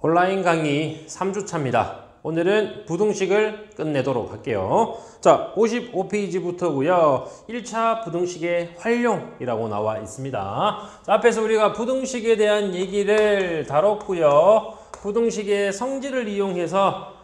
온라인 강의 3주차입니다. 오늘은 부등식을 끝내도록 할게요. 자, 55페이지부터고요. 1차 부등식의 활용이라고 나와 있습니다. 자, 앞에서 우리가 부등식에 대한 얘기를 다뤘고요. 부등식의 성질을 이용해서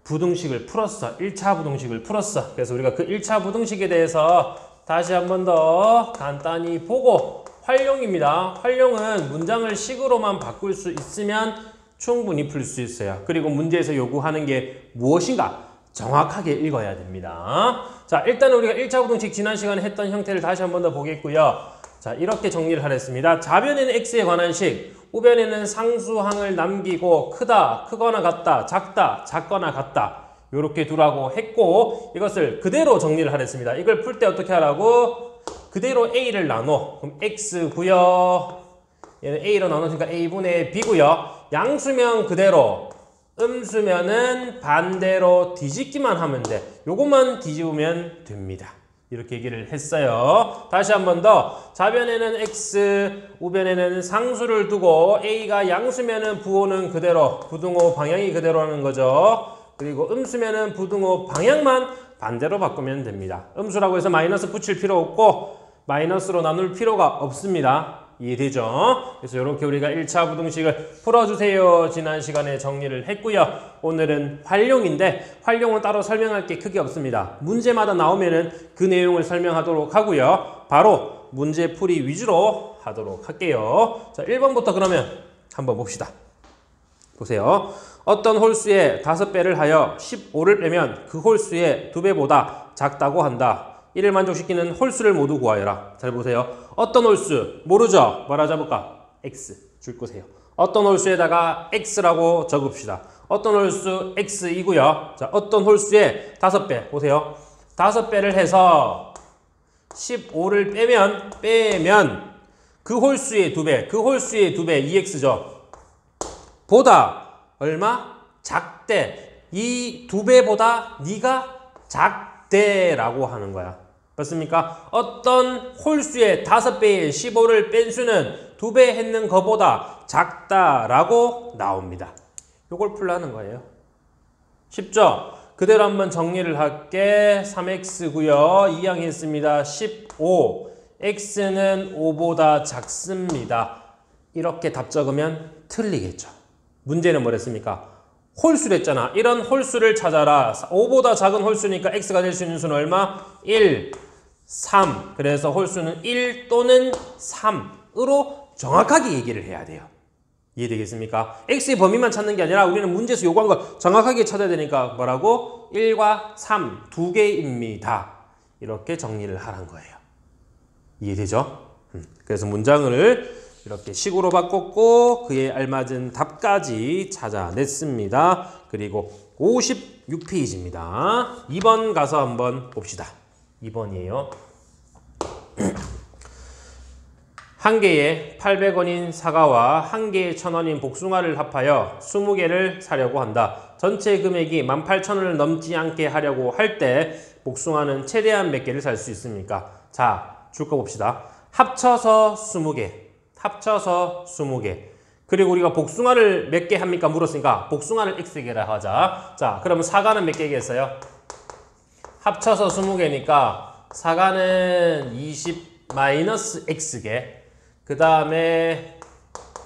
부등식을 풀었어. 1차 부등식을 풀었어. 그래서 우리가 그 1차 부등식에 대해서 다시 한 번 더 간단히 보고 활용입니다. 활용은 문장을 식으로만 바꿀 수 있으면 충분히 풀 수 있어요. 그리고 문제에서 요구하는 게 무엇인가 정확하게 읽어야 됩니다. 자, 일단 우리가 1차 부등식 지난 시간에 했던 형태를 다시 한 번 더 보겠고요. 자, 이렇게 정리를 하겠습니다. 좌변에는 x에 관한 식, 우변에는 상수항을 남기고 크다, 크거나 같다, 작다, 작거나 같다 이렇게 두라고 했고, 이것을 그대로 정리를 하겠습니다. 이걸 풀 때 어떻게 하라고? 그대로 a를 나눠. 그럼 x고요. 얘는 a로 나눠주니까 a분의 b고요. 양수면 그대로, 음수면은 반대로 뒤집기만 하면 돼. 요것만 뒤집으면 됩니다. 이렇게 얘기를 했어요. 다시 한 번 더. 좌변에는 x, 우변에는 상수를 두고 a가 양수면은 부호는 그대로, 부등호 방향이 그대로라는 거죠. 그리고 음수면은 부등호 방향만 반대로 바꾸면 됩니다. 음수라고 해서 마이너스 붙일 필요 없고 마이너스로 나눌 필요가 없습니다. 이해되죠? 그래서 이렇게 우리가 1차 부등식을 풀어주세요. 지난 시간에 정리를 했고요. 오늘은 활용인데 활용은 따로 설명할 게 크게 없습니다. 문제마다 나오면은 그 내용을 설명하도록 하고요. 바로 문제풀이 위주로 하도록 할게요. 자, 1번부터 그러면 한번 봅시다. 보세요. 어떤 홀수의 5배를 하여 15를 빼면 그 홀수의 2배보다 작다고 한다. 이를 만족시키는 홀수를 모두 구하여라. 잘 보세요. 어떤 홀수 모르죠? 뭐라 적을까? x 줄 거세요. 어떤 홀수에다가 x라고 적읍시다. 어떤 홀수 x이고요. 자, 어떤 홀수의 5배 보세요. 5배를 해서 15를 빼면 그 홀수의 2배, 그 홀수의 2배 2x죠. 보다 얼마? 작대. 이 2배보다 네가 작대라고 하는 거야. 맞습니까? 어떤 홀수의 5배의 15를 뺀 수는 2배 했는 것보다 작다라고 나옵니다. 요걸 풀라는 거예요. 쉽죠? 그대로 한번 정리를 할게. 3x고요. 이항했습니다. 15. x는 5보다 작습니다. 이렇게 답 적으면 틀리겠죠. 문제는 뭐랬습니까? 홀수랬잖아. 이런 홀수를 찾아라. 5보다 작은 홀수니까 x가 될 수 있는 수는 얼마? 1, 3. 그래서 홀수는 1 또는 3으로 정확하게 얘기를 해야 돼요. 이해되겠습니까? x의 범위만 찾는 게 아니라 우리는 문제에서 요구한 걸 정확하게 찾아야 되니까 뭐라고? 1과 3 두 개입니다. 이렇게 정리를 하란 거예요. 이해되죠? 그래서 문장을 이렇게 식으로 바꿨고 그에 알맞은 답까지 찾아냈습니다. 그리고 56페이지입니다. 2번 가서 한번 봅시다. 2번이에요. 한 개에 800원인 사과와 한 개에 1000원인 복숭아를 합하여 20개를 사려고 한다. 전체 금액이 18,000원을 넘지 않게 하려고 할 때 복숭아는 최대한 몇 개를 살 수 있습니까? 자, 줄 거 봅시다. 합쳐서 20개. 합쳐서 20개. 그리고 우리가 복숭아를 몇 개 합니까? 물었으니까 복숭아를 x개라 하자. 자, 그러면 사과는 몇 개겠어요? 합쳐서 20개니까 사과는 20-x개. 그 다음에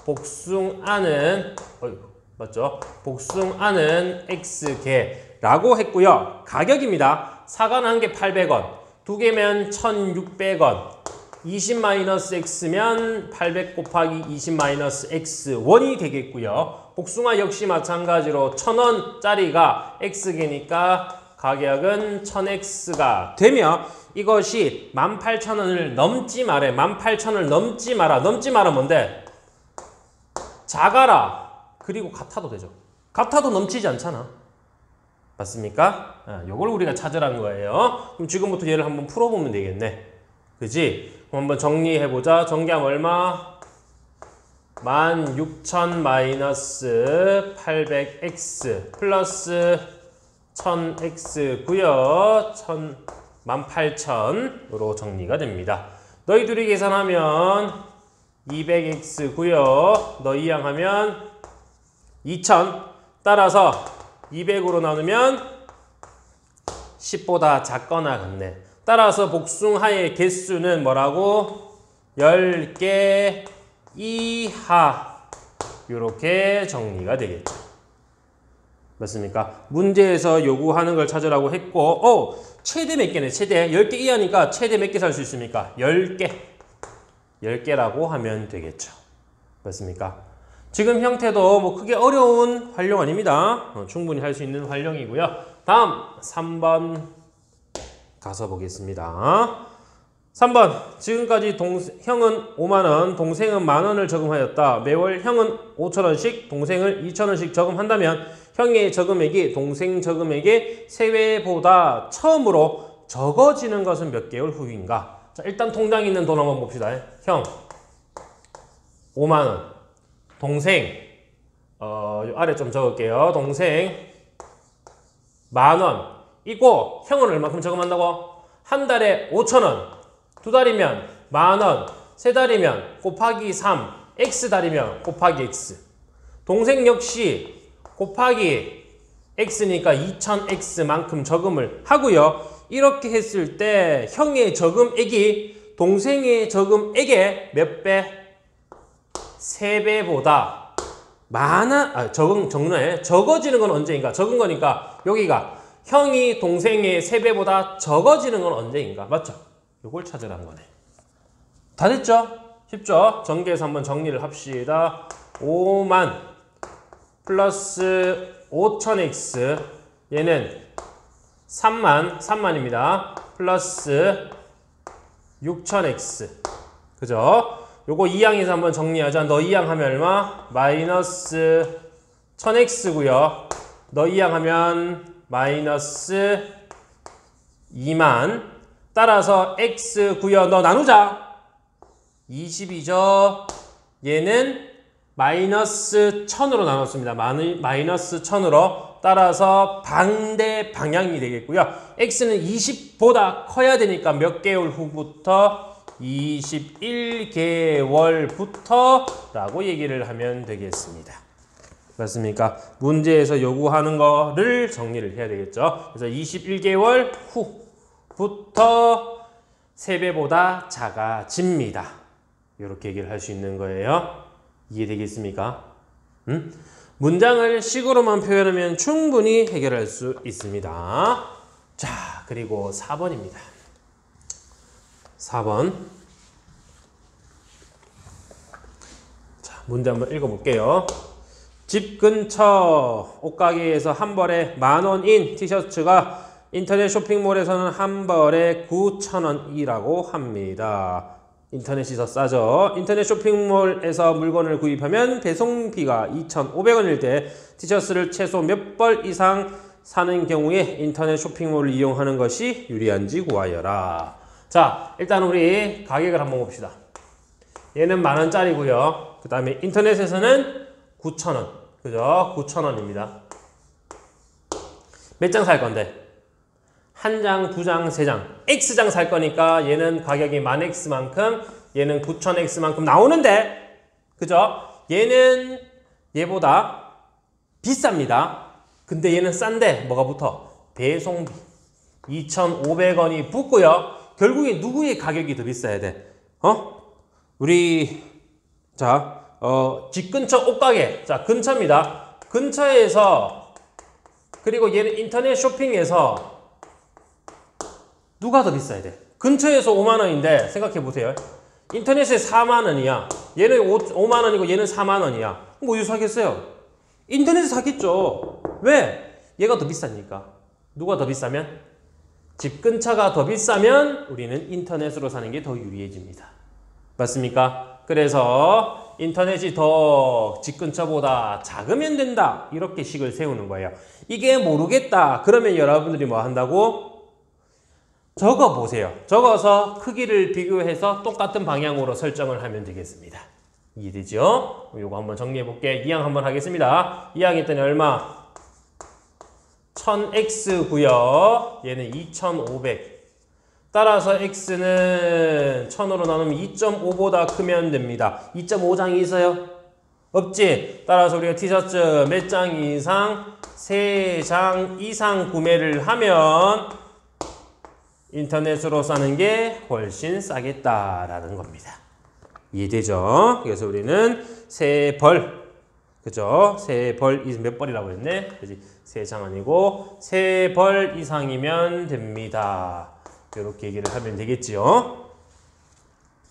복숭아는 맞죠? 복숭아는 x개라고 했고요. 가격입니다. 사과는 한 개 800원. 두 개면 1600원. 20-x면 800 곱하기 20-x1이 되겠고요. 복숭아 역시 마찬가지로 1000원짜리가 x개니까 가격은 1000x가 되며 이것이 18,000원을 넘지 말해. 18,000원을 넘지 마라. 넘지 마라 뭔데? 작아라. 그리고 같아도 되죠. 같아도 넘치지 않잖아. 맞습니까? 요걸 우리가 찾으라는 거예요. 그럼 지금부터 얘를 한번 풀어보면 되겠네. 그지? 한번 정리해보자. 정리하면 얼마? 16,000-800x 플러스 1000x고요. 18,000으로 정리가 됩니다. 너희 둘이 계산하면 200x고요. 너희 양 하면 2000. 따라서 200으로 나누면 10보다 작거나 같네. 따라서 복숭아의 개수는 뭐라고? 10개 이하. 이렇게 정리가 되겠죠. 맞습니까? 문제에서 요구하는 걸 찾으라고 했고, 최대 몇 개네, 최대. 10개 이하니까 최대 몇 개 살 수 있습니까? 10개. 10개라고 하면 되겠죠. 맞습니까? 지금 형태도 뭐 크게 어려운 활용 아닙니다. 충분히 할 수 있는 활용이고요. 다음 3번 가서 보겠습니다. 3번. 지금까지 형은 5만원, 동생은 만원을 저금하였다. 매월 형은 5천원씩, 동생을 2천원씩 저금한다면 형의 저금액이 동생 저금액의 3배보다 처음으로 적어지는 것은 몇 개월 후인가? 자, 일단 통장에 있는 돈 한번 봅시다. 형 5만원, 동생 요 아래 좀 적을게요. 동생 만원. 이거 형은 얼마큼 저금한다고? 한 달에 5천원, 두 달이면 만원, 세 달이면 곱하기 3, x 달이면 곱하기 x. 동생 역시 곱하기 x니까 2000x만큼 저금을 하고요. 이렇게 했을 때 형의 저금액이 동생의 저금액의 몇 배? 3배보다 적어지는 건 언제인가? 적은 거니까 여기가 형이 동생의 3배보다 적어지는 건 언제인가? 맞죠? 요걸 찾으라는 거네. 다 됐죠? 쉽죠? 전개해서 한번 정리를 합시다. 5만 플러스 5000x 얘는 3만입니다. 플러스 6000x 그죠? 요거 2항에서 한번 정리하자. 너 2항 하면 얼마? 마이너스 1000x고요. 너 2항 하면 마이너스 2만. 따라서 x고요. 너 나누자. 20이죠. 얘는 마이너스 1000으로 나눴습니다. 마이너스 1000으로. 따라서 반대 방향이 되겠고요. x는 20보다 커야 되니까 몇 개월 후부터? 21개월부터 라고 얘기를 하면 되겠습니다. 맞습니까? 문제에서 요구하는 거를 정리를 해야 되겠죠. 그래서 21개월 후부터 3배보다 작아집니다. 이렇게 얘기를 할 수 있는 거예요. 이해되겠습니까? 문장을 식으로만 표현하면 충분히 해결할 수 있습니다. 자, 그리고 4번입니다. 4번. 자, 문제 한번 읽어볼게요. 집 근처 옷가게에서 한 벌에 10,000원인 티셔츠가 인터넷 쇼핑몰에서는 한 벌에 9,000원이라고 합니다. 인터넷이 더 싸죠. 인터넷 쇼핑몰에서 물건을 구입하면 배송비가 2,500원일 때 티셔츠를 최소 몇 벌 이상 사는 경우에 인터넷 쇼핑몰을 이용하는 것이 유리한지 구하여라. 자, 일단 우리 가격을 한번 봅시다. 얘는 10,000원짜리고요. 그 다음에 인터넷에서는 9,000원. 그죠? 9,000원입니다. 몇 장 살 건데? 한 장, 두 장, 세 장. X장 살 거니까 얘는 가격이 10,000X만큼, 얘는 9,000X만큼 나오는데, 그죠? 얘는 얘보다 비쌉니다. 근데 얘는 싼데 뭐가 붙어? 배송비. 2,500원이 붙고요. 결국에 누구의 가격이 더 비싸야 돼? 우리 집 근처 옷가게. 자, 근처입니다. 근처에서 그리고 얘는 인터넷 쇼핑에서 누가 더 비싸야 돼? 근처에서 5만원인데 생각해 보세요. 인터넷에 4만원이야. 얘는 5만원이고 얘는 4만원이야. 뭐 어디서 사겠어요? 인터넷에서 사겠죠. 왜? 얘가 더 비싸니까. 누가 더 비싸면? 집 근처가 더 비싸면 우리는 인터넷으로 사는 게 더 유리해집니다. 맞습니까? 그래서 인터넷이 더 집 근처보다 작으면 된다. 이렇게 식을 세우는 거예요. 이게 모르겠다. 그러면 여러분들이 뭐 한다고? 적어 보세요. 적어서 크기를 비교해서 똑같은 방향으로 설정을 하면 되겠습니다. 이해되죠? 요거 한번 정리해 볼게. 2항 한번 하겠습니다. 2항 했더니 얼마? 1000X고요. 얘는 2500. 따라서 X는 1000으로 나누면 2.5보다 크면 됩니다. 2.5장이 있어요? 없지. 따라서 우리가 티셔츠 몇 장 이상? 3장 이상 구매를 하면 인터넷으로 사는 게 훨씬 싸겠다라는 겁니다. 이해되죠? 그래서 우리는 3벌, 그죠? 3벌, 몇 벌이라고 했네? 그지? 3장 아니고 3벌 이상이면 됩니다. 이렇게 얘기를 하면 되겠지요?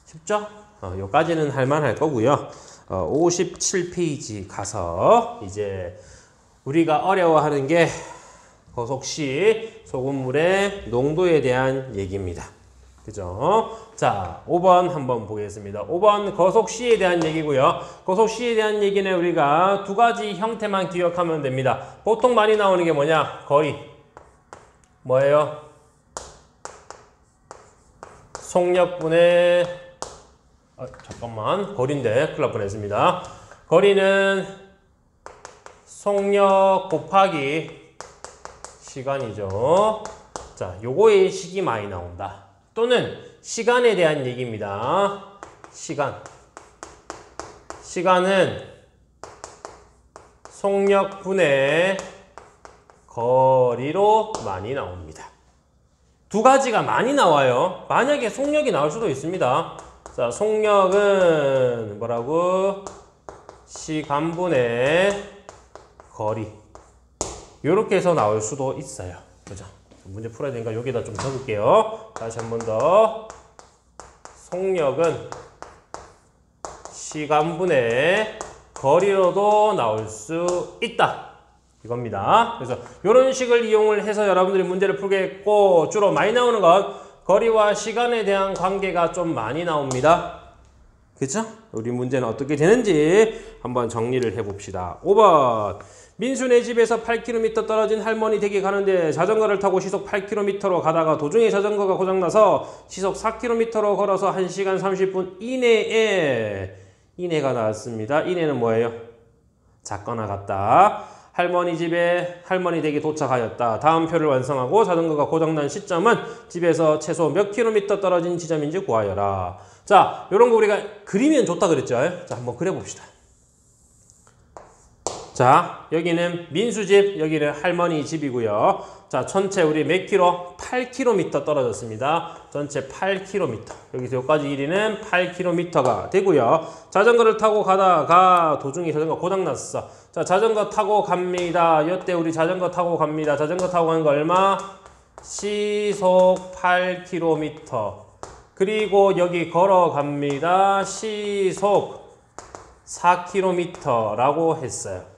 쉽죠? 여기까지는 할만할 거고요. 57페이지 가서 이제 우리가 어려워하는 게 거속시 소금물의 농도에 대한 얘기입니다. 그죠? 자, 5번 한번 보겠습니다. 5번 거속시에 대한 얘기고요. 거속시에 대한 얘기는 우리가 두 가지 형태만 기억하면 됩니다. 보통 많이 나오는 게 뭐냐? 거리. 뭐예요? 속력분의 잠깐만. 거리인데 큰일 날 뻔했습니다. 거리는 속력 곱하기 시간이죠. 자, 요거의 식이 많이 나온다. 또는 시간에 대한 얘기입니다. 시간은 속력분의 거리로 많이 나옵니다. 두 가지가 많이 나와요. 만약에 속력이 나올 수도 있습니다. 자, 속력은 뭐라고? 시간분의 거리. 이렇게 해서 나올 수도 있어요. 그죠? 문제 풀어야 되니까 여기다 좀 적을게요. 다시 한 번 더. 속력은 시간분의 거리로도 나올 수 있다. 이겁니다. 그래서 이런 식을 이용을 해서 여러분들이 문제를 풀겠고, 주로 많이 나오는 건 거리와 시간에 대한 관계가 좀 많이 나옵니다. 그죠? 우리 문제는 어떻게 되는지 한번 정리를 해봅시다. 5번. 민수네 집에서 8km 떨어진 할머니 댁에 가는데 자전거를 타고 시속 8km로 가다가 도중에 자전거가 고장나서 시속 4km로 걸어서 1시간 30분 이내에 이내가 나왔습니다. 이내는 뭐예요? 작거나 같다. 할머니 집에 할머니 댁에 도착하였다. 다음 표를 완성하고 자전거가 고장난 시점은 집에서 최소 몇 킬로미터 떨어진 지점인지 구하여라. 자, 요런 거 우리가 그리면 좋다 그랬죠? 자, 한번 그려봅시다. 자, 여기는 민수 집, 여기는 할머니 집이고요. 자, 전체 우리 몇 킬로? 8km 떨어졌습니다. 전체 8km. 여기서 여기까지 길이는 8km가 되고요. 자전거를 타고 가다가 도중에 자전거 고장났어. 자, 자전거 타고 갑니다. 이때 우리 자전거 타고 갑니다. 자전거 타고 가는 거 얼마? 시속 8km. 그리고 여기 걸어갑니다. 시속 4km라고 했어요.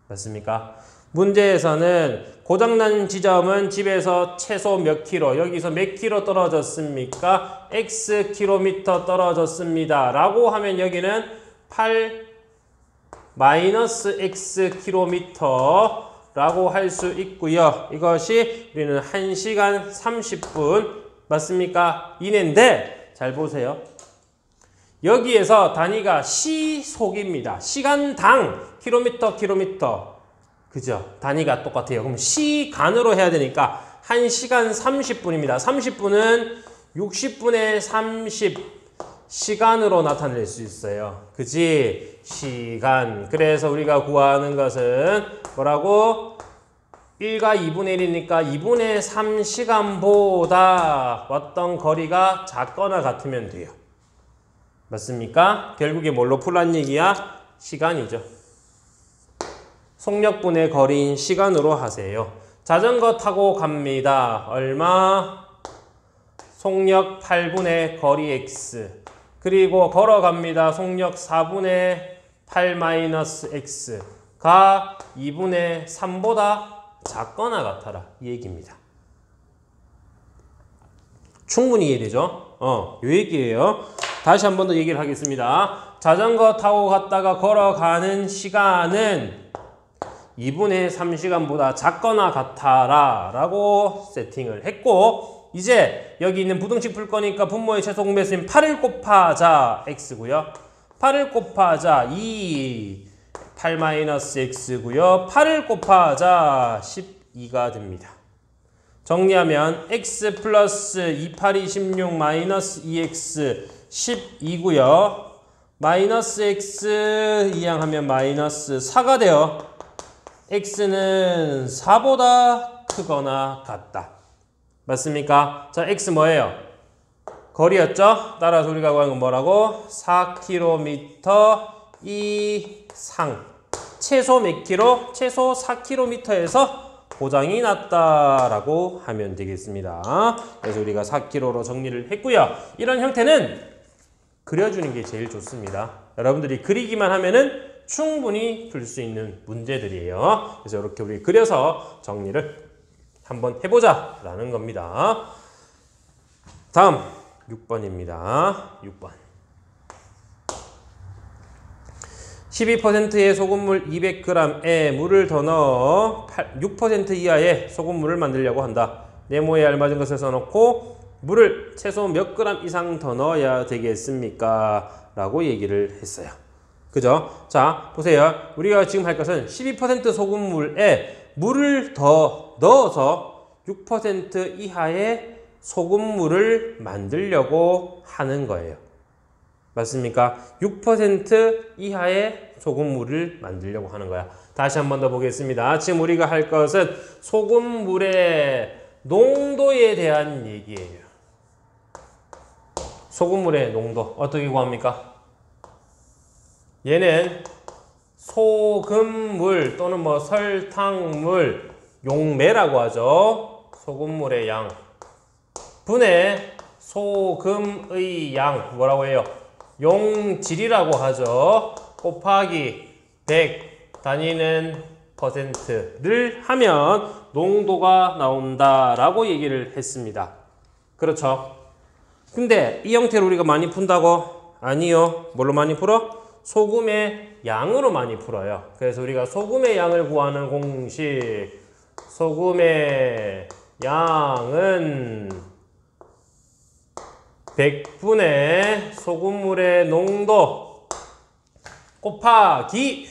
맞습니까? 문제에서는 고장난 지점은 집에서 최소 몇 킬로, 여기서 몇 킬로 떨어졌습니까? X 킬로미터 떨어졌습니다. 라고 하면 여기는 8 마이너스 X 킬로미터 라고 할 수 있고요. 이것이 우리는 1시간 30분 맞습니까? 이내인데 잘 보세요. 여기에서 단위가 시속입니다. 시간당 킬로미터. 그죠? 단위가 똑같아요. 그럼 시간으로 해야 되니까 1시간 30분입니다. 30분은 60분의 30 시간으로 나타낼 수 있어요. 그지? 시간. 그래서 우리가 구하는 것은 뭐라고? 1과 2분의 1이니까 2분의 3시간보다 어떤 거리가 작거나 같으면 돼요. 맞습니까? 결국에 뭘로 풀란 얘기야? 시간이죠. 속력분의 거리인 시간으로 하세요. 자전거 타고 갑니다. 얼마? 속력 8분의 거리 x. 그리고 걸어갑니다. 속력 4분의 8 마이너스 x가 2분의 3보다 작거나 같아라. 이 얘기입니다. 충분히 이해되죠? 요 얘기예요. 다시 한 번 더 얘기를 하겠습니다. 자전거 타고 갔다가 걸어가는 시간은 2분의 3시간보다 작거나 같아라 라고 세팅을 했고, 이제 여기 있는 부등식 풀 거니까 분모의 최소 공배수인 8을 곱하자 x고요. 8을 곱하자 2, 8 마이너스 x고요. 8을 곱하자 12가 됩니다. 정리하면 x 플러스 2, 8, 26 마이너스 2x 12고요. 마이너스 x 이항하면 마이너스 4가 돼요. x는 4보다 크거나 같다. 맞습니까? 자, x 뭐예요? 거리였죠? 따라서 우리가 구한 건 뭐라고? 4km 이상. 최소 몇 킬로? 최소 4km에서 고장이 났다라고 하면 되겠습니다. 그래서 우리가 4km로 정리를 했고요. 이런 형태는 그려주는 게 제일 좋습니다. 여러분들이 그리기만 하면은 충분히 풀 수 있는 문제들이에요. 그래서 이렇게 우리 그려서 정리를 한번 해보자 라는 겁니다. 다음 6번입니다. 6번. 12%의 소금물 200g에 물을 더 넣어 6% 이하의 소금물을 만들려고 한다. 네모에 알맞은 것을 써놓고 물을 최소 몇 그램 이상 더 넣어야 되겠습니까? 라고 얘기를 했어요. 그죠? 자, 보세요. 우리가 지금 할 것은 12% 소금물에 물을 더 넣어서 6% 이하의 소금물을 만들려고 하는 거예요. 맞습니까? 6% 이하의 소금물을 만들려고 하는 거야. 다시 한 번 더 보겠습니다. 지금 우리가 할 것은 소금물의 농도에 대한 얘기예요. 소금물의 농도 어떻게 구합니까? 얘는 소금물 또는 뭐 설탕물, 용매라고 하죠. 소금물의 양 분의 소금의 양 뭐라고 해요? 용질이라고 하죠. 곱하기 100 단위는 퍼센트를 하면 농도가 나온다라고 얘기를 했습니다. 그렇죠? 근데 이 형태로 우리가 많이 푼다고? 아니요. 뭘로 많이 풀어? 소금의 양으로 많이 풀어요. 그래서 우리가 소금의 양을 구하는 공식, 소금의 양은 100분의 소금물의 농도 곱하기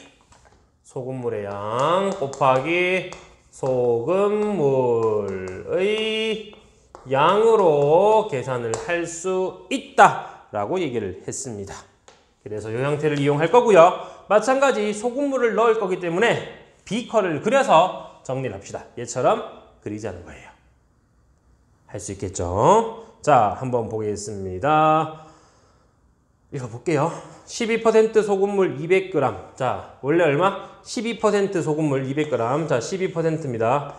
소금물의 양 곱하기 소금물의 양으로 계산을 할 수 있다 라고 얘기를 했습니다. 그래서 이 형태를 이용할 거고요. 마찬가지 소금물을 넣을 거기 때문에 비커를 그려서 정리를 합시다. 얘처럼 그리자는 거예요. 할 수 있겠죠? 자, 한번 보겠습니다. 읽어볼게요. 12% 소금물 200g. 자, 원래 얼마? 12% 소금물 200g. 자, 12%입니다.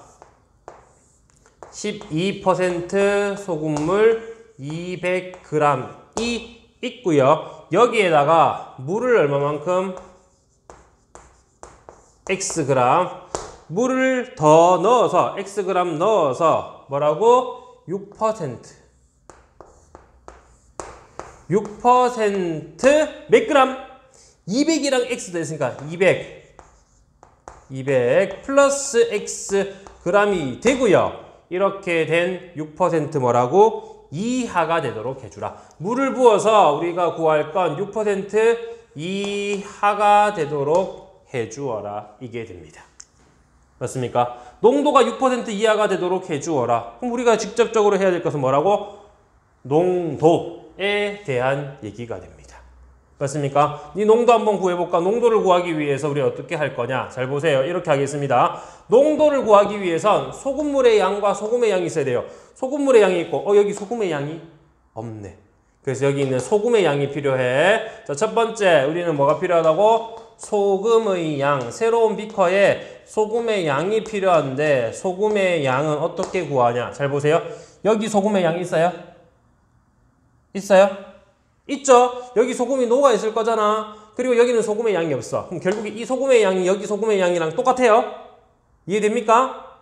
12% 소금물 200g이 있고요. 여기에다가 물을 얼마만큼? Xg. 물을 더 넣어서 Xg 넣어서 뭐라고? 6%. 6% 몇 그램? 200이랑 X 됐으니까 200 플러스 X g이 되고요. 이렇게 된 6% 뭐라고? 이하가 되도록 해주라. 물을 부어서 우리가 구할 건 6% 이하가 되도록 해주어라. 이게 됩니다. 맞습니까? 농도가 6% 이하가 되도록 해주어라. 그럼 우리가 직접적으로 해야 될 것은 뭐라고? 농도에 대한 얘기가 됩니다. 맞습니까? 이 농도 한번 구해볼까? 농도를 구하기 위해서 우리 어떻게 할 거냐? 잘 보세요. 이렇게 하겠습니다. 농도를 구하기 위해선 소금물의 양과 소금의 양이 있어야 돼요. 소금물의 양이 있고 여기 소금의 양이 없네. 그래서 여기 있는 소금의 양이 필요해. 자, 첫 번째 우리는 뭐가 필요하다고? 소금의 양. 새로운 비커에 소금의 양이 필요한데 소금의 양은 어떻게 구하냐? 잘 보세요. 여기 소금의 양이 있어요? 있어요? 있죠? 여기 소금이 녹아 있을 거잖아. 그리고 여기는 소금의 양이 없어. 그럼 결국에 이 소금의 양이 여기 소금의 양이랑 똑같아요? 이해됩니까?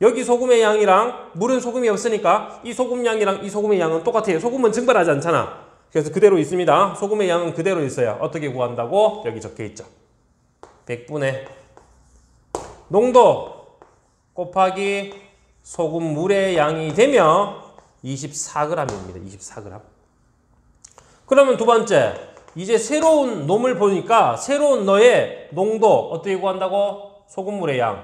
여기 소금의 양이랑 물은 소금이 없으니까 이 소금 양이랑 이 소금의 양은 똑같아요. 소금은 증발하지 않잖아. 그래서 그대로 있습니다. 소금의 양은 그대로 있어요. 어떻게 구한다고? 여기 적혀 있죠. 100분의 농도 곱하기 소금물의 양이 되면 24g입니다. 24g. 그러면 두 번째, 이제 새로운 놈을 보니까 새로운 너의 농도 어떻게 구한다고? 소금물의 양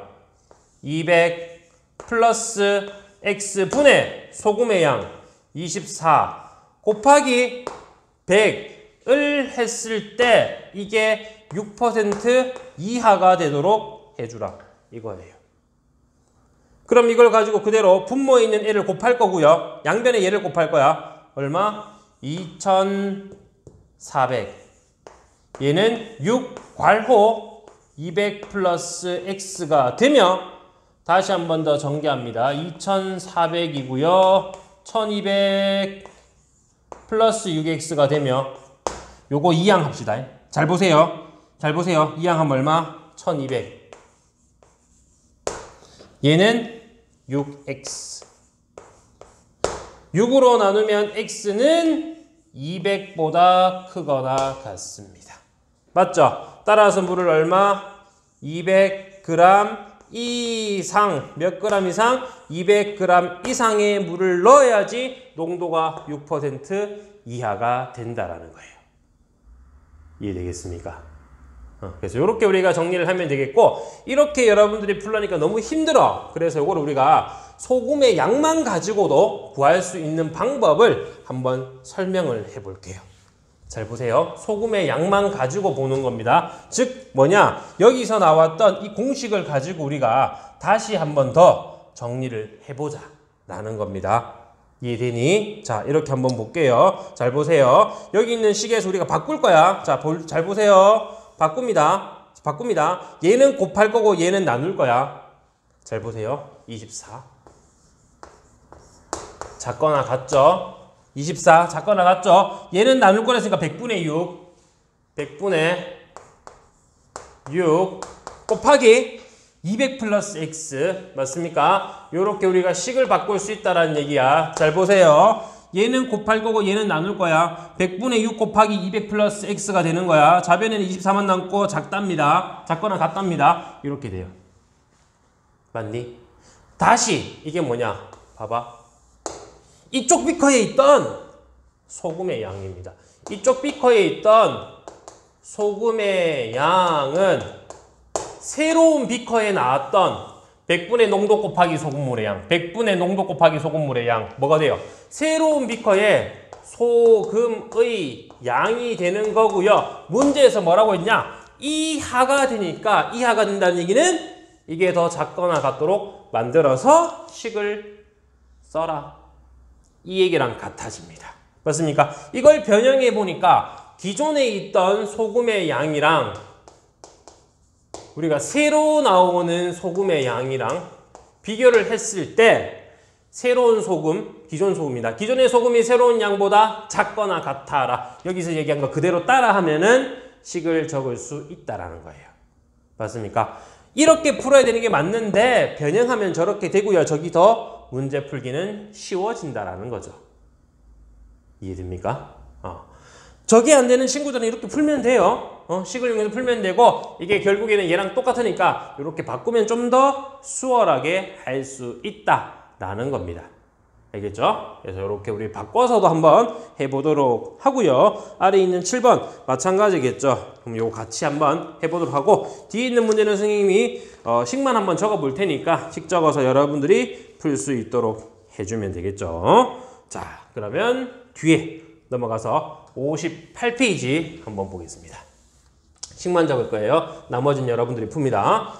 200 플러스 X분의 소금의 양 24 곱하기 100의 했을 때 이게 6% 이하가 되도록 해주라 이거예요. 그럼 이걸 가지고 그대로 분모에 있는 애를 곱할 거고요. 양변에 얘를 곱할 거야. 얼마? 2400. 얘는 6 괄호 200 플러스 x가 되며 다시 한 번 더 전개합니다. 2400이고요. 1200 플러스 6x가 되며 요거 2항 합시다. 잘 보세요. 잘 보세요. 2항 하면 얼마? 1200. 얘는 6x. 6으로 나누면 x는 200보다 크거나 같습니다. 맞죠? 따라서 물을 얼마? 200g 이상, 몇 g 이상? 200g 이상의 물을 넣어야지 농도가 6% 이하가 된다라는 거예요. 이해되겠습니까? 그래서 이렇게 우리가 정리를 하면 되겠고, 이렇게 여러분들이 풀려니까 너무 힘들어. 그래서 이걸 우리가 소금의 양만 가지고도 구할 수 있는 방법을 한번 설명을 해 볼게요. 잘 보세요. 소금의 양만 가지고 보는 겁니다. 즉 뭐냐? 여기서 나왔던 이 공식을 가지고 우리가 다시 한번 더 정리를 해보자 라는 겁니다. 이해되니? 자, 이렇게 한번 볼게요. 잘 보세요. 여기 있는 식에서 우리가 바꿀 거야. 자, 잘 보세요. 바꿉니다. 얘는 곱할 거고 얘는 나눌 거야. 잘 보세요. 24. 작거나 같죠? 24 작거나 같죠? 얘는 나눌 거랬으니까 100분의 6 100분의 6 곱하기 200 플러스 x 맞습니까? 요렇게 우리가 식을 바꿀 수 있다라는 얘기야. 잘 보세요. 얘는 곱할 거고 얘는 나눌 거야. 100분의 6 곱하기 200 플러스 x가 되는 거야. 좌변에는 24만 남고 작답니다. 작거나 같답니다. 이렇게 돼요. 맞니? 다시 이게 뭐냐? 봐봐. 이쪽 비커에 있던 소금의 양입니다. 이쪽 비커에 있던 소금의 양은 새로운 비커에 나왔던 100분의 농도 곱하기 소금물의 양, 100분의 농도 곱하기 소금물의 양 뭐가 돼요? 새로운 비커에 소금의 양이 되는 거고요. 문제에서 뭐라고 했냐? 이하가 되니까 이하가 된다는 얘기는 이게 더 작거나 같도록 만들어서 식을 써라. 이 얘기랑 같아집니다. 맞습니까? 이걸 변형해 보니까 기존에 있던 소금의 양이랑 우리가 새로 나오는 소금의 양이랑 비교를 했을 때 새로운 소금, 기존 소금이다. 기존의 소금이 새로운 양보다 작거나 같아라. 여기서 얘기한 거 그대로 따라하면은 식을 적을 수 있다라는 거예요. 맞습니까? 이렇게 풀어야 되는 게 맞는데 변형하면 저렇게 되고요. 저기 더 문제 풀기는 쉬워진다라는 거죠. 이해됩니까? 저게 안 되는 친구들은 이렇게 풀면 돼요. 식을 이용해서 풀면 되고 이게 결국에는 얘랑 똑같으니까 이렇게 바꾸면 좀 더 수월하게 할 수 있다라는 겁니다. 알겠죠? 그래서 이렇게 우리 바꿔서도 한번 해보도록 하고요. 아래 있는 7번 마찬가지겠죠. 그럼 요거 같이 한번 해보도록 하고 뒤에 있는 문제는 선생님이 식만 한번 적어 볼 테니까 식 적어서 여러분들이 풀 수 있도록 해주면 되겠죠. 자, 그러면 뒤에 넘어가서 58페이지 한번 보겠습니다. 식만 적을 거예요. 나머지는 여러분들이 풉니다.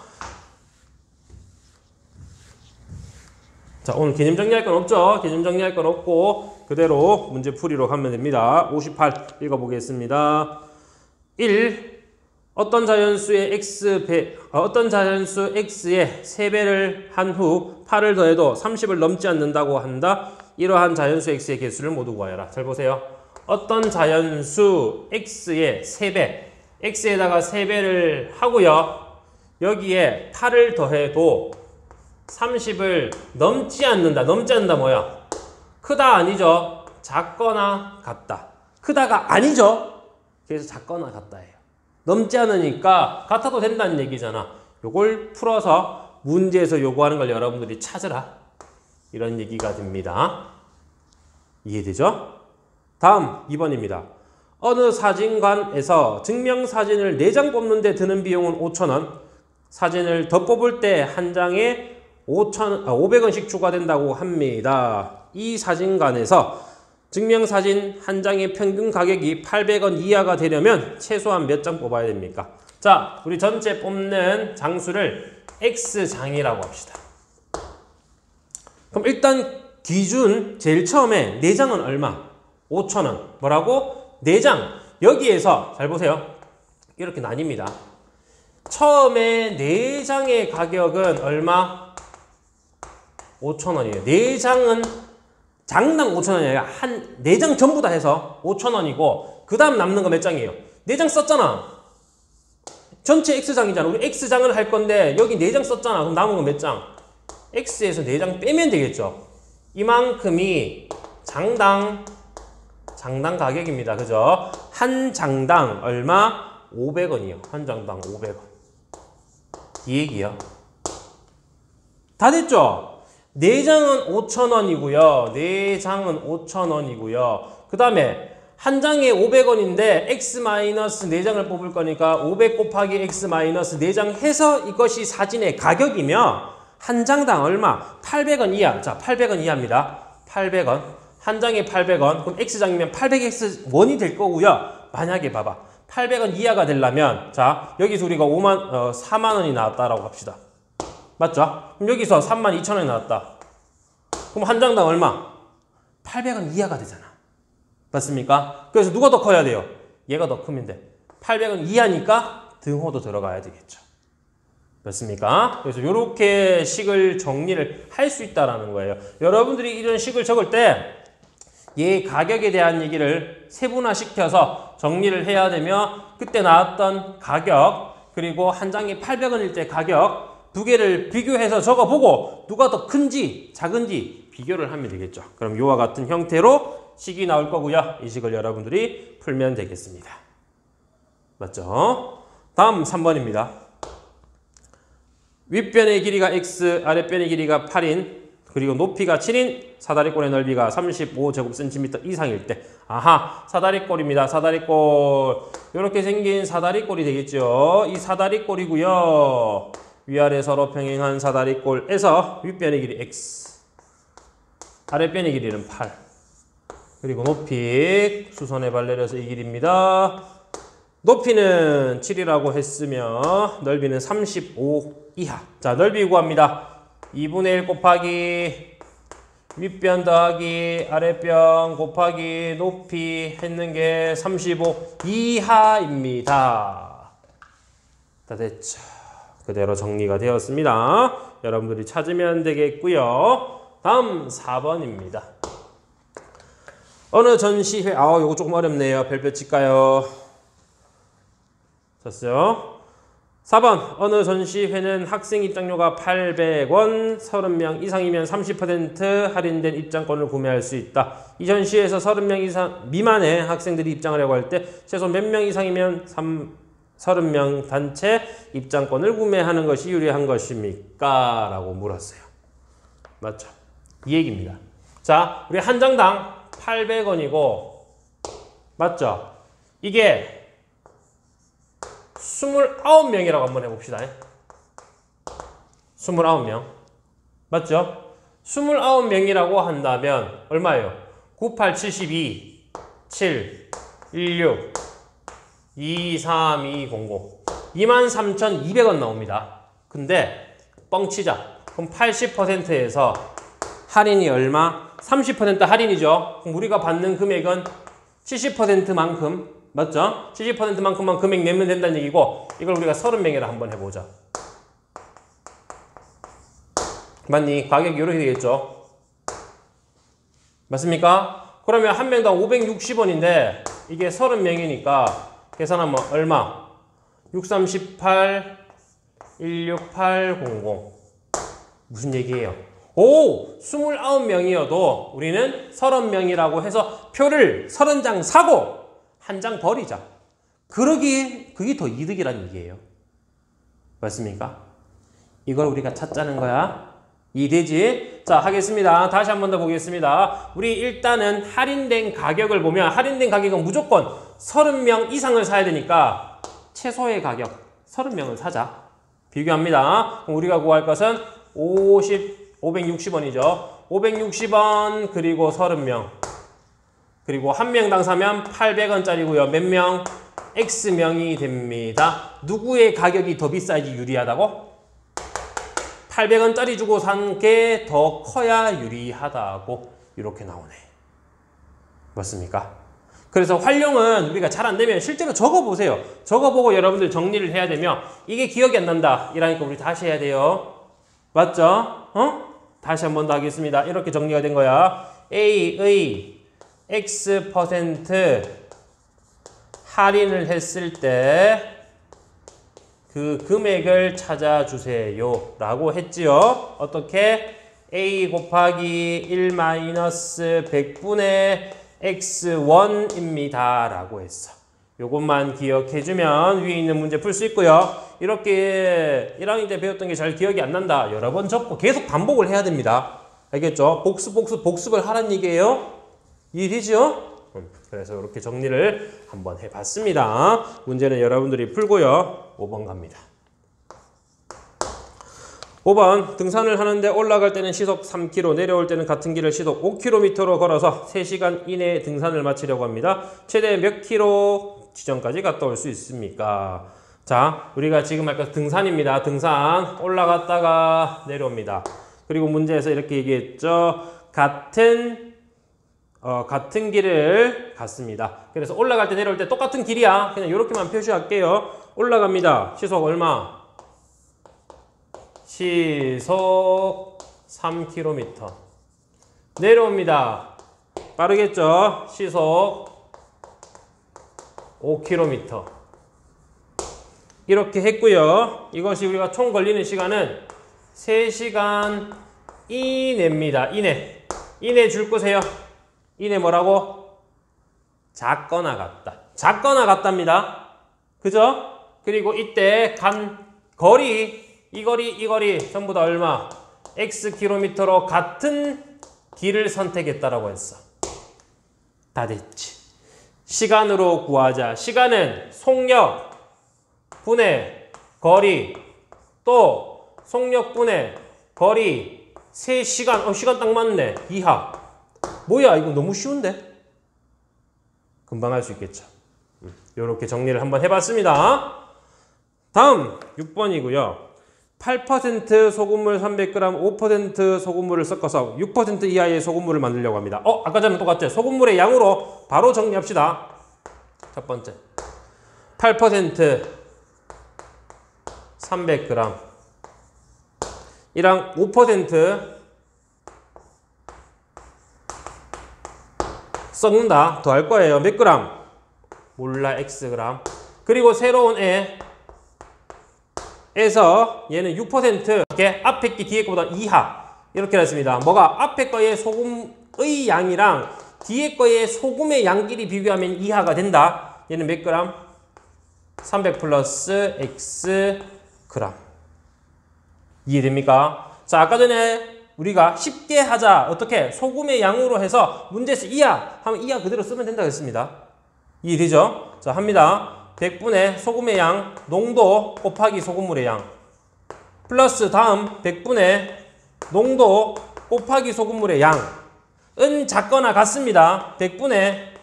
자, 오늘 개념 정리할 건 없죠? 개념 정리할 건 없고 그대로 문제 풀이로 가면 됩니다. 58 읽어보겠습니다. 1. 어떤 자연수 x에 3배를 한 후 8을 더해도 30을 넘지 않는다고 한다. 이러한 자연수 x의 개수를 모두 구하여라. 잘 보세요. 어떤 자연수 x의 3배, x에다가 3배를 하고요. 여기에 8을 더해도 30을 넘지 않는다. 넘지 않는다 뭐야? 크다 아니죠? 작거나 같다. 크다가 아니죠? 그래서 작거나 같다예요. 넘지 않으니까 같아도 된다는 얘기잖아. 요걸 풀어서 문제에서 요구하는 걸 여러분들이 찾으라. 이런 얘기가 됩니다. 이해되죠? 다음 2번입니다. 어느 사진관에서 증명사진을 4장 뽑는데 드는 비용은 5,000원. 사진을 더 뽑을 때 한 장에 500원씩 추가된다고 합니다. 이 사진관에서 증명사진 한 장의 평균 가격이 800원 이하가 되려면 최소한 몇 장 뽑아야 됩니까? 자, 우리 전체 뽑는 장수를 X장이라고 합시다. 그럼 일단 기준 제일 처음에 4장은 얼마? 5,000원. 뭐라고? 4장. 여기에서 잘 보세요. 이렇게 나뉩니다. 처음에 4장의 가격은 얼마? 5,000원이에요. 4장은 장당 5,000원이 아니라 4장 전부 다 해서 5,000원이고 그 다음 남는 거 몇 장이에요? 4장 썼잖아. 전체 X장이잖아. 우리 X장을 할 건데 여기 4장 썼잖아. 그럼 남은 거 몇 장? X에서 4장 빼면 되겠죠. 이만큼이 장당 가격입니다. 그죠? 한 장당 얼마? 500원이요. 한 장당 500원. 이 얘기요. 다 됐죠? 4장은 5,000원이고요. 4장은 5,000원이고요. 그 다음에 한 장에 500원인데 X-4장을 뽑을 거니까 500 곱하기 X-4장 해서 이것이 사진의 가격이며 한 장당 얼마? 800원 이하. 자, 800원 이하입니다. 800원. 한 장에 800원. 그럼 X장이면 800X1이 될 거고요. 만약에 봐봐. 800원 이하가 되려면 자, 여기서 우리가 4만 원이 나왔다라고 합시다. 맞죠? 그럼 여기서 32,000원이 나왔다. 그럼 한 장당 얼마? 800원 이하가 되잖아. 맞습니까? 그래서 누가 더 커야 돼요? 얘가 더 크면 돼. 800원 이하니까 등호도 들어가야 되겠죠. 맞습니까? 그래서 이렇게 식을 정리를 할 수 있다는 거예요. 여러분들이 이런 식을 적을 때 얘 가격에 대한 얘기를 세분화시켜서 정리를 해야 되며 그때 나왔던 가격 그리고 한 장이 800원일 때 가격 두 개를 비교해서 적어보고 누가 더 큰지 작은지 비교를 하면 되겠죠. 그럼 이와 같은 형태로 식이 나올 거고요. 이 식을 여러분들이 풀면 되겠습니다. 맞죠? 다음 3번입니다. 윗변의 길이가 x, 아랫변의 길이가 8인 그리고 높이가 7인 사다리꼴의 넓이가 35제곱센티미터 이상일 때 아하, 사다리꼴입니다. 사다리꼴 이렇게 생긴 사다리꼴이 되겠죠. 이 사다리꼴이고요. 위아래 서로 평행한 사다리꼴에서 윗변의 길이 x, 아랫변의 길이는 8 그리고 높이 수선의 발 내려서 이 길입니다. 높이는 7이라고 했으며 넓이는 35 이하. 자, 넓이 구합니다. 2분의 1 곱하기 윗변 더하기 아랫변 곱하기 높이 했는 게 35 이하입니다. 다 됐죠. 그대로 정리가 되었습니다. 여러분들이 찾으면 되겠고요. 다음 4번입니다. 어느 전시회, 요거 조금 어렵네요. 별표 칠까요? 됐어요? 4번 어느 전시회는 학생 입장료가 800원, 30명 이상이면 30% 할인된 입장권을 구매할 수 있다. 이 전시회에서 30명 이상 미만의 학생들이 입장을 하고 할 때 최소 몇 명 이상이면 30명 단체 입장권을 구매하는 것이 유리한 것입니까? 라고 물었어요. 맞죠? 이 얘기입니다. 자, 우리 한 장당 800원이고 맞죠? 이게 29명이라고 한번 해봅시다. 29명. 맞죠? 29명이라고 한다면 얼마예요? 98, 72, 7, 16, 23200 23,200원 나옵니다. 근데 뻥치자. 그럼 80%에서 할인이 얼마? 30% 할인이죠. 그럼 우리가 받는 금액은 70%만큼 맞죠? 70%만큼만 금액 내면 된다는 얘기고 이걸 우리가 30명이라 한번 해보자. 맞니? 가격이 이렇게 되겠죠? 맞습니까? 그러면 한 명당 560원인데 이게 30명이니까 계산하면 얼마? 638 16800 무슨 얘기예요? 오! 29명이어도 우리는 30명이라고 해서 표를 30장 사고 한 장 버리자. 그게 더 이득이라는 얘기예요. 맞습니까? 이걸 우리가 찾자는 거야. 이해되지? 자, 하겠습니다. 다시 한 번 더 보겠습니다. 우리 일단은 할인된 가격을 보면 할인된 가격은 무조건 30명 이상을 사야 되니까 최소의 가격 30명을 사자. 비교합니다. 그럼 우리가 구할 것은 560원이죠. 560원 그리고 30명. 그리고 한 명당 사면 800원짜리고요. 몇 명? X명이 됩니다. 누구의 가격이 더 비싸야지 유리하다고? 800원짜리 주고 산 게 더 커야 유리하다고 이렇게 나오네. 맞습니까? 그래서 활용은 우리가 잘 안 되면 실제로 적어보세요. 적어보고 여러분들 정리를 해야 되며 이게 기억이 안 난다. 이러니까 우리 다시 해야 돼요. 맞죠? 다시 한 번 더 하겠습니다. 이렇게 정리가 된 거야. A의 X% 할인을 했을 때 그 금액을 찾아주세요 라고 했지요. 어떻게? A 곱하기 1 마이너스 100분의 X1입니다 라고 했어. 요것만 기억해주면 위에 있는 문제 풀 수 있고요. 이렇게 1학년 때 배웠던 게 잘 기억이 안 난다. 여러 번 적고 계속 반복을 해야 됩니다. 알겠죠? 복습을 하라는 얘기예요. 이해되죠? 그래서 이렇게 정리를 한번 해봤습니다. 문제는 여러분들이 풀고요. 5번 갑니다. 5번 등산을 하는데 올라갈 때는 시속 3km, 내려올 때는 같은 길을 시속 5km로 걸어서 3시간 이내에 등산을 마치려고 합니다. 최대 몇 킬로 지점까지 갔다 올 수 있습니까? 자, 우리가 지금 할 것 등산입니다. 등산 올라갔다가 내려옵니다. 그리고 문제에서 이렇게 얘기했죠. 같은 길을 갔습니다. 그래서 올라갈 때 내려올 때 똑같은 길이야. 그냥 이렇게만 표시할게요. 올라갑니다. 시속 얼마? 시속 3km. 내려옵니다. 빠르겠죠? 시속 5km. 이렇게 했고요. 이것이 우리가 총 걸리는 시간은 3시간 이내입니다. 이내 줄 거세요. 이내 뭐라고? 작거나 같다. 작거나 같답니다. 그죠? 그리고 이때 간 거리, 이 거리 전부 다 얼마? X킬로미터로 같은 길을 선택했다라고 했어. 다 됐지. 시간으로 구하자. 시간은 속력 분의 거리 또 속력 분의 거리 3시간. 시간 딱 맞네. 이하. 뭐야 이거 너무 쉬운데? 금방 할 수 있겠죠. 이렇게 정리를 한번 해봤습니다. 다음 6번이고요. 8% 소금물 300g, 5% 소금물을 섞어서 6% 이하의 소금물을 만들려고 합니다. 아까 전에 똑같죠? 소금물의 양으로 바로 정리합시다. 첫 번째 8% 300g 이랑 5% 섞는다. 더 할 거예요. 몇 그램? 몰라. X그램. 그리고 새로운 에서 얘는 6% 이렇게 앞에 게 뒤에 거보다 이하 이렇게 했습니다. 뭐가? 앞에 거의 소금의 양이랑 뒤에 거의 소금의 양끼리 비교하면 이하가 된다. 얘는 몇 그램? 300 플러스 X 그램. 이해됩니까? 자, 아까 전에 우리가 쉽게 하자. 어떻게? 소금의 양으로 해서 문제에서 이하 하면 이하 그대로 쓰면 된다고 했습니다. 이해되죠? 자, 합니다. 100분의 소금의 양, 농도 곱하기 소금물의 양. 플러스 다음 100분의 농도 곱하기 소금물의 양은 작거나 같습니다. 100분의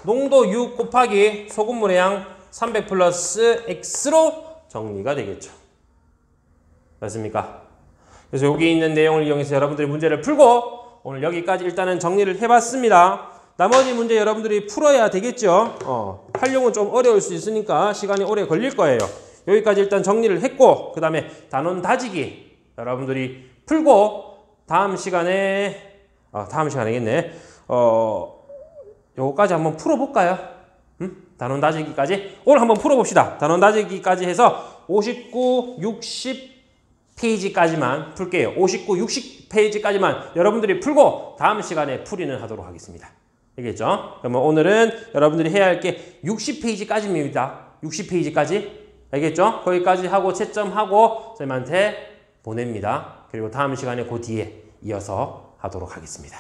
농도 6 곱하기 소금물의 양 300 플러스 X로 정리가 되겠죠. 맞습니까? 그래서 여기 있는 내용을 이용해서 여러분들이 문제를 풀고 오늘 여기까지 일단은 정리를 해봤습니다. 나머지 문제 여러분들이 풀어야 되겠죠. 활용은 좀 어려울 수 있으니까 시간이 오래 걸릴 거예요. 여기까지 일단 정리를 했고 그 다음에 단원 다지기 여러분들이 풀고 다음 시간에겠네. 요거까지 한번 풀어볼까요? 단원 다지기까지 오늘 한번 풀어봅시다. 단원 다지기까지 해서 59, 60 페이지까지만 풀게요. 59, 60 페이지까지만 여러분들이 풀고 다음 시간에 풀이는 하도록 하겠습니다. 알겠죠? 그러면 오늘은 여러분들이 해야 할 게 60페이지까지입니다. 60페이지까지. 알겠죠? 거기까지 하고 채점하고 쌤한테 보냅니다. 그리고 다음 시간에 그 뒤에 이어서 하도록 하겠습니다.